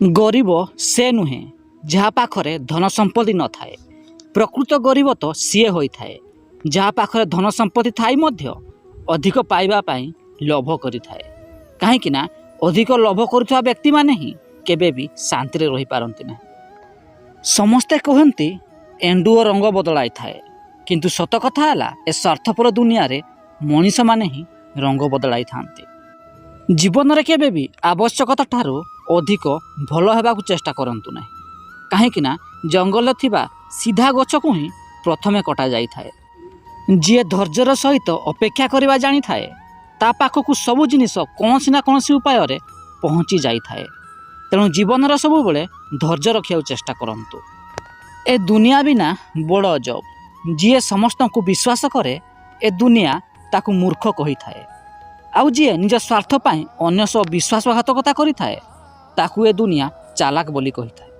गरीब से नुहे जहाँ पाखरे धन संपत्ति न थाए। प्रकृत गरीब तो सीए होई थाए जहाँ पाखरे धन संपत्ति थाई मध्य अधिक पाइबा पाई लोभ करिथाए। काहेकि ना अधिक लोभ करुवा व्यक्ति माने ही केबे भी शांति रे रही पारंती ना। समस्ते कहती एंडुओ रंग बदलाई थाए, किंतु सत कथा है ए स्वार्थपर दुनिया रे मनीष माने ही रंग बदलाई थांती। जीवन रे केबे भी आवश्यकता ठारू अधिक भल हेबाकु चेष्टा करंतु नाही। काहेकि ना जंगल थिबा सीधा गछ को ही प्रथमे कटा जाई थाए। जी धैर्यर सहित अपेक्षा करवा जानी थाए ता पाखकु सबु जिनिस कौनसी ना कौनसी उपाय रे पहुँची जाई थाए। तेणु जीवन सब बेले धैर्य रखा चेष्टा करंतु। ए दुनिया बिना बड़ अजब। जी समस्त को विश्वास करे ए दुनिया ताकु मूर्ख कही थाए। आउ जी निज स्वार्थ पाई अन्य सब विश्वासघातकता करि थाए ताकु ए दुनिया चालाक बोली कही थाए।